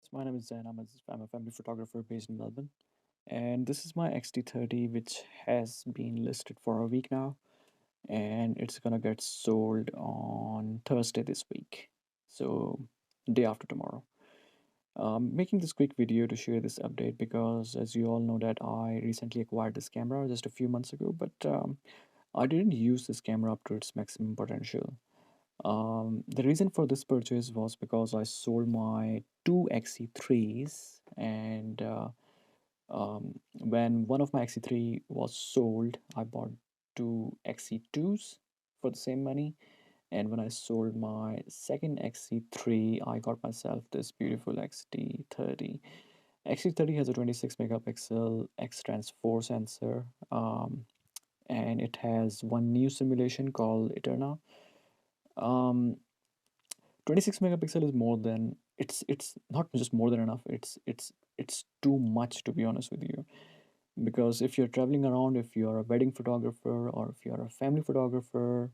So my name is Zain. I'm a family photographer based in Melbourne, and this is my XT30, which has been listed for a week now, and it's gonna get sold on Thursday this week, so day after tomorrow. Making this quick video to share this update because, as you all know, that I recently acquired this camera just a few months ago, but I didn't use this camera up to its maximum potential. The reason for this purchase was because I sold my two XE3s, and when one of my XE3 was sold, I bought two XE2s for the same money. And when I sold my second XE3, I got myself this beautiful XT30. XT30 has a 26 megapixel X trans 4 sensor, and it has one new simulation called Eterna. Um, 26 megapixel is more than it's not just more than enough. It's too much, to be honest with you, because if you're traveling around, if you're a wedding photographer or if you're a family photographer,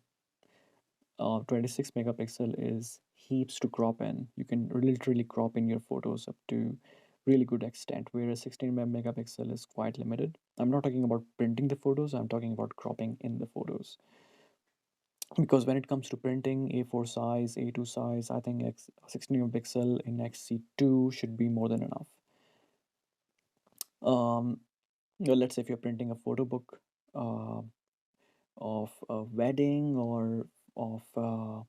26 megapixel is heaps to crop in. You can literally crop in your photos up to really good extent, whereas 16 megapixel is quite limited. I'm not talking about printing the photos, I'm talking about cropping in the photos, because when it comes to printing A4 size, A2 size, I think 16 pixel in XC2 should be more than enough. Well, let's say if you're printing a photo book uh, of a wedding or of a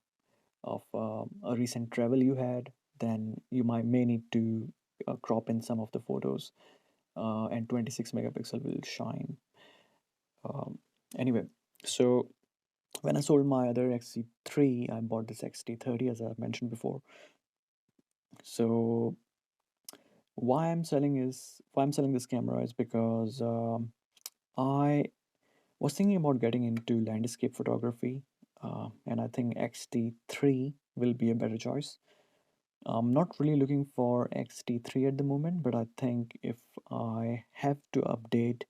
recent travel you had, then you may need to crop in some of the photos, and 26 megapixel will shine. Um, anyway, so when I sold my other XC3, I bought this XT30 as I mentioned before. So why I'm selling this camera is because I was thinking about getting into landscape photography, and I think XT3 will be a better choice. I'm not really looking for XT3 at the moment, but I think if I have to upgrade,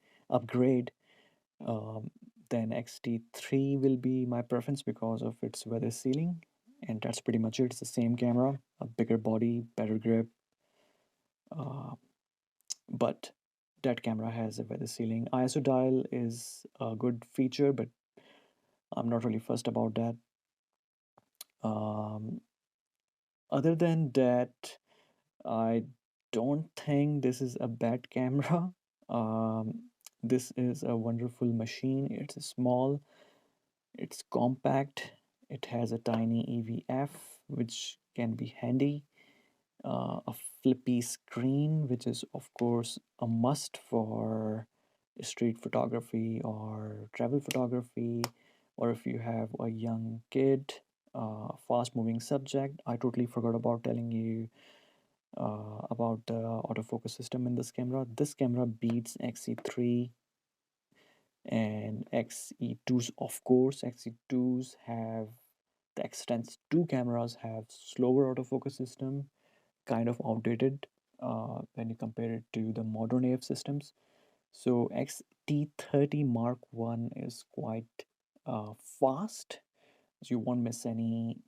um, then XT3 will be my preference because of its weather sealing, and that's pretty much it. It's the same camera, a bigger body, better grip, uh, but that camera has a weather sealing. ISO dial is a good feature, but I'm not really fussed about that. Um, Other than that, I don't think this is a bad camera. This is a wonderful machine. It's small, it's compact, it has a tiny EVF, which can be handy, a flippy screen, which is, of course, a must for street photography or travel photography, or if you have a young kid, fast moving subject. I totally forgot about telling you about the autofocus system in this camera. This camera beats XE3 and XE2s, of course. XE2s have the X-Tens 2 cameras have slower autofocus system, kind of outdated when you compare it to the modern AF systems. So XT30 Mark 1 is quite fast. You won't miss any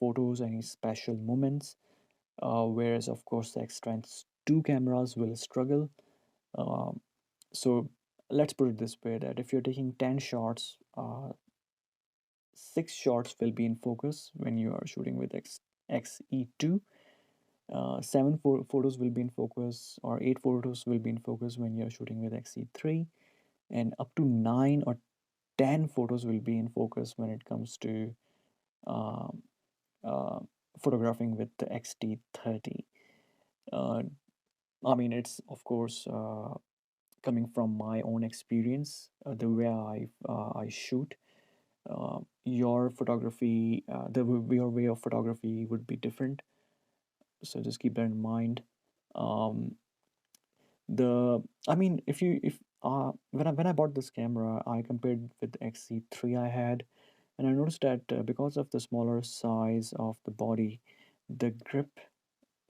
photos, any special moments. Whereas, of course, the X-Trans 2 cameras will struggle. Um, so let's put it this way, that if you're taking 10 shots, 6 shots will be in focus when you are shooting with XE2. 7 photos will be in focus, or 8 photos will be in focus when you're shooting with XE3, and up to 9 or 10 photos will be in focus when it comes to um, uh, photographing with the XT30. Uh, I mean, it's of course coming from my own experience, the way I shoot. Your photography, your way of photography would be different, so just keep that in mind. Um, the I mean, if when I bought this camera, I compared with the XC3 I had, and I noticed that because of the smaller size of the body, the grip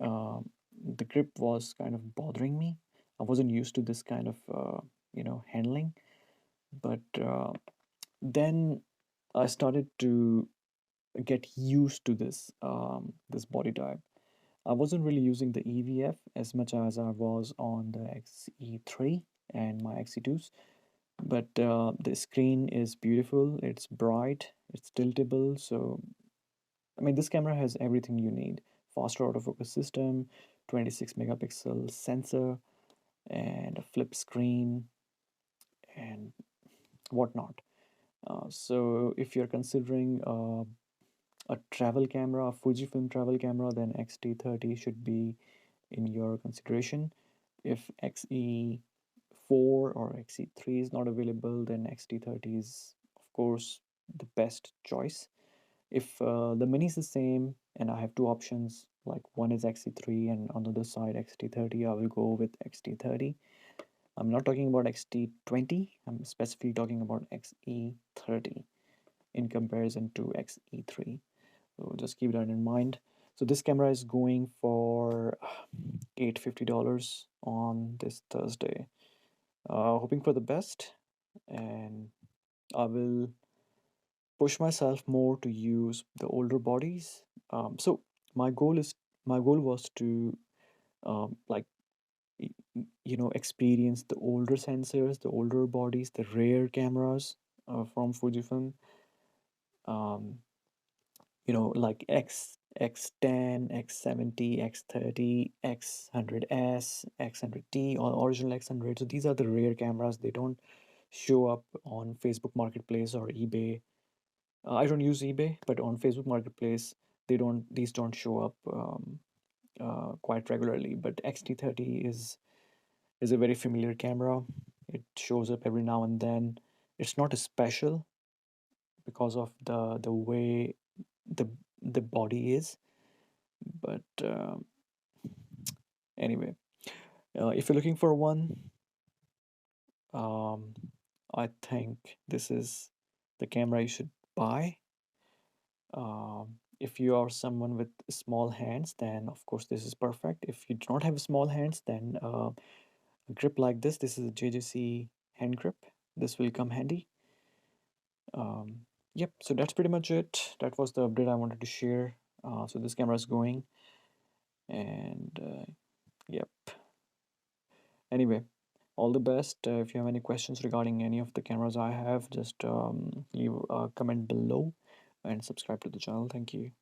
um, the grip was kind of bothering me. I wasn't used to this kind of handling, but then I started to get used to this body type. I wasn't really using the EVF as much as I was on the XE3 and my XE2s. But the screen is beautiful, it's bright, it's tiltable. So, I mean, this camera has everything you need: faster autofocus system, 26 megapixel sensor, and a flip screen, and whatnot. So, if you're considering a travel camera, a Fujifilm travel camera, then XT30 should be in your consideration. If XE4 or XE3 is not available, then XT30 is, of course, the best choice. If the mini is the same and I have two options, like one is XE3 and on the other side XT30, I will go with XT30. I'm not talking about XT20, I'm specifically talking about XE30 in comparison to XE3. So just keep that in mind. So this camera is going for $850 on this Thursday. Hoping for the best, and I will push myself more to use the older bodies. So my goal is my goal was to like experience the older sensors, the older bodies, the rare cameras from Fujifilm. Um, like X10, X70, X30, X100S, X100T, or original X100. So these are the rare cameras. They don't show up on Facebook Marketplace or eBay. I don't use eBay, but on Facebook Marketplace, these don't show up quite regularly. But XT30 is a very familiar camera. It shows up every now and then. It's not as special because of the way the the body is, but anyway, if you're looking for one, um, I think this is the camera you should buy. If you are someone with small hands, then of course this is perfect. If you do not have small hands, then a grip like this is a JJC hand grip. This will come handy. Yep, so that's pretty much it. That was the update I wanted to share. So this camera is going, and yep. Anyway, all the best. If you have any questions regarding any of the cameras I have, just leave a comment below and subscribe to the channel. Thank you.